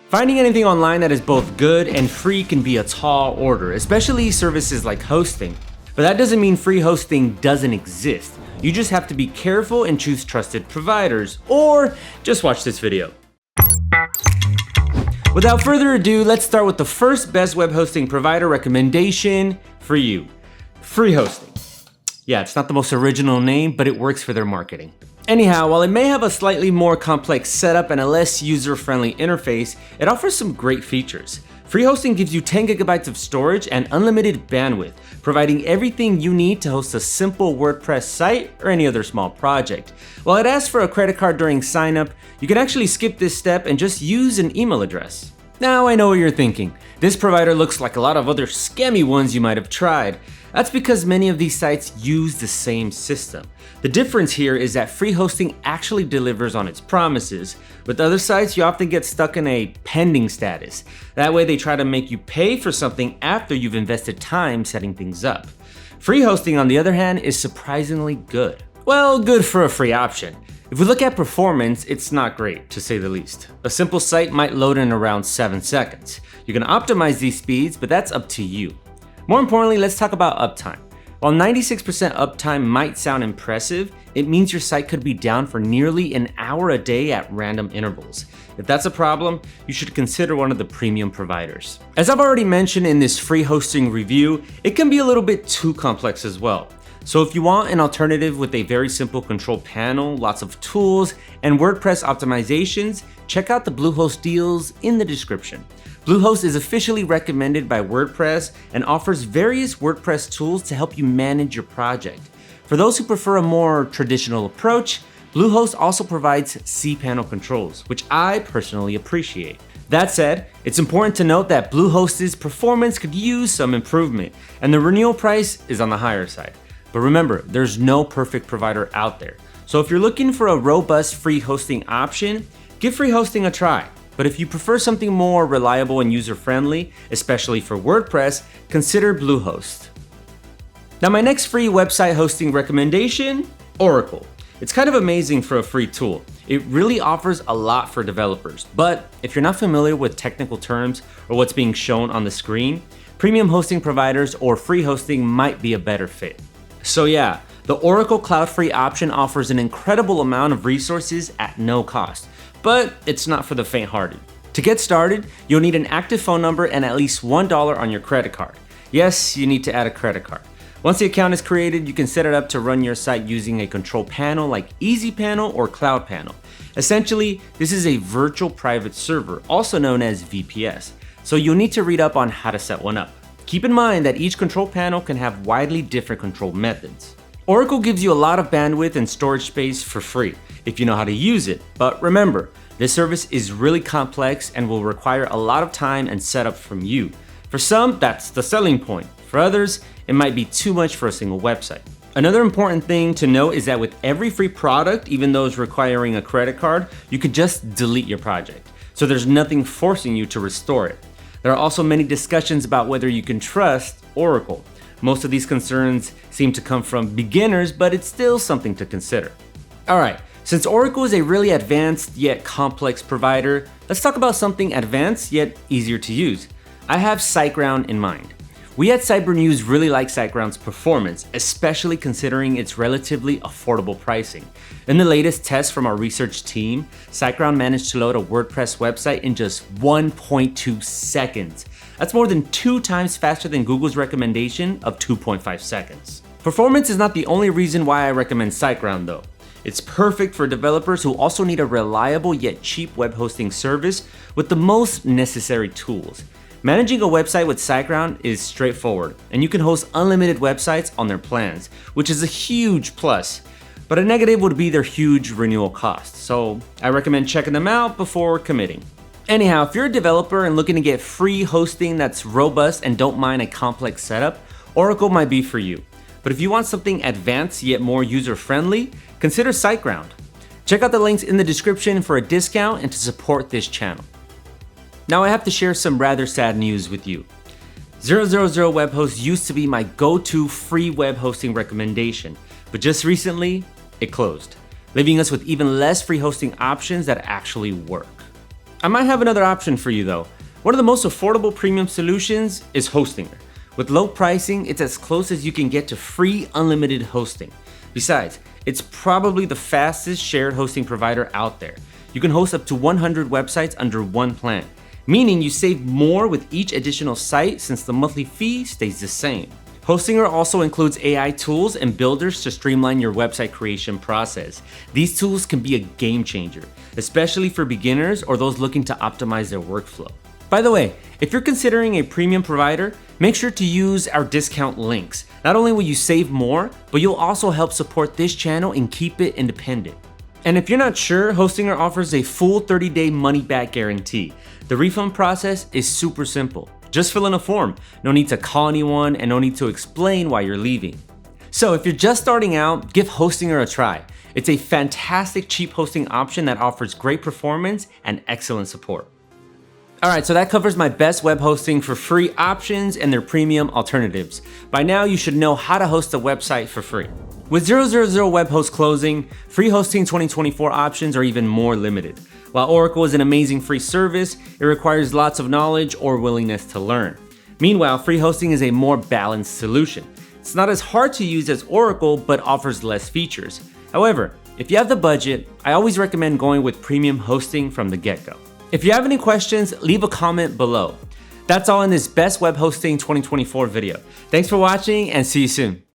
Finding anything online that is both good and free can be a tall order, especially services like hosting. But that doesn't mean free hosting doesn't exist. You just have to be careful and choose trusted providers, or just watch this video. Without further ado, let's start with the first best web hosting provider recommendation for you. Freehosting. Yeah, it's not the most original name, but it works for their marketing. Anyhow, while it may have a slightly more complex setup and a less user-friendly interface, it offers some great features. Freehosting gives you 10 gigabytes of storage and unlimited bandwidth, providing everything you need to host a simple WordPress site or any other small project. While it asks for a credit card during sign-up, you can actually skip this step and just use an email address. Now I know what you're thinking. This provider looks like a lot of other scammy ones you might have tried. That's because many of these sites use the same system. The difference here is that Freehosting actually delivers on its promises. With other sites, you often get stuck in a pending status. That way they try to make you pay for something after you've invested time setting things up. Freehosting, on the other hand, is surprisingly good. Well, good for a free option. If we look at performance, it's not great, to say the least. A simple site might load in around 7 seconds. You can optimize these speeds, but that's up to you. More importantly, let's talk about uptime. While 96% uptime might sound impressive, it means your site could be down for nearly an hour a day at random intervals. If that's a problem, you should consider one of the premium providers. As I've already mentioned in this free hosting review, it can be a little bit too complex as well. So if you want an alternative with a very simple control panel, lots of tools, and WordPress optimizations, check out the Bluehost deals in the description. Bluehost is officially recommended by WordPress and offers various WordPress tools to help you manage your project. For those who prefer a more traditional approach, Bluehost also provides cPanel controls, which I personally appreciate. That said, it's important to note that Bluehost's performance could use some improvement, and the renewal price is on the higher side. But remember, there's no perfect provider out there. So if you're looking for a robust free hosting option, give free hosting a try. But if you prefer something more reliable and user-friendly, especially for WordPress, consider Bluehost. Now my next free website hosting recommendation, Oracle. It's kind of amazing for a free tool. It really offers a lot for developers, but if you're not familiar with technical terms or what's being shown on the screen, premium hosting providers or free hosting might be a better fit. So yeah, the Oracle Cloud Free option offers an incredible amount of resources at no cost, but it's not for the faint-hearted. To get started, you'll need an active phone number and at least $1 on your credit card. Yes, you need to add a credit card. Once the account is created, you can set it up to run your site using a control panel like Easy Panel or Cloud Panel. Essentially, this is a virtual private server, also known as VPS, so you'll need to read up on how to set one up. Keep in mind that each control panel can have widely different control methods. Oracle gives you a lot of bandwidth and storage space for free if you know how to use it, but remember, this service is really complex and will require a lot of time and setup from you. For some, that's the selling point. For others, it might be too much for a single website. Another important thing to note is that with every free product, even those requiring a credit card, you could just delete your project. So there's nothing forcing you to restore it. There are also many discussions about whether you can trust Oracle. Most of these concerns seem to come from beginners, but it's still something to consider. Alright, since Oracle is a really advanced yet complex provider, let's talk about something advanced yet easier to use. I have SiteGround in mind. We at Cybernews really like SiteGround's performance, especially considering its relatively affordable pricing. In the latest test from our research team, SiteGround managed to load a WordPress website in just 1.2 seconds. That's more than 2 times faster than Google's recommendation of 2.5 seconds. Performance is not the only reason why I recommend SiteGround though. It's perfect for developers who also need a reliable yet cheap web hosting service with the most necessary tools. Managing a website with SiteGround is straightforward, and you can host unlimited websites on their plans, which is a huge plus. But a negative would be their huge renewal cost, so I recommend checking them out before committing. Anyhow, if you're a developer and looking to get free hosting that's robust and don't mind a complex setup, Oracle might be for you. But if you want something advanced yet more user-friendly, consider SiteGround. Check out the links in the description for a discount and to support this channel. Now I have to share some rather sad news with you. 000 Webhost used to be my go-to free web hosting recommendation, but just recently, it closed, leaving us with even less free hosting options that actually work. I might have another option for you though. One of the most affordable premium solutions is Hostinger. With low pricing, it's as close as you can get to free unlimited hosting. Besides, it's probably the fastest shared hosting provider out there. You can host up to 100 websites under one plan, meaning you save more with each additional site since the monthly fee stays the same. Hostinger also includes AI tools and builders to streamline your website creation process. These tools can be a game changer, especially for beginners or those looking to optimize their workflow. By the way, if you're considering a premium provider, make sure to use our discount links. Not only will you save more, but you'll also help support this channel and keep it independent. And if you're not sure, Hostinger offers a full 30-day money-back guarantee. The refund process is super simple. Just fill in a form. No need to call anyone and no need to explain why you're leaving. So if you're just starting out, give Hostinger a try. It's a fantastic cheap hosting option that offers great performance and excellent support. Alright, so that covers my best web hosting for free options and their premium alternatives. By now, you should know how to host a website for free. With 000 web hosts closing, Freehosting 2024 options are even more limited. While Oracle is an amazing free service, it requires lots of knowledge or willingness to learn. Meanwhile, Freehosting is a more balanced solution. It's not as hard to use as Oracle, but offers less features. However, if you have the budget, I always recommend going with premium hosting from the get-go. If you have any questions, leave a comment below. That's all in this Best Web Hosting 2024 video. Thanks for watching and see you soon.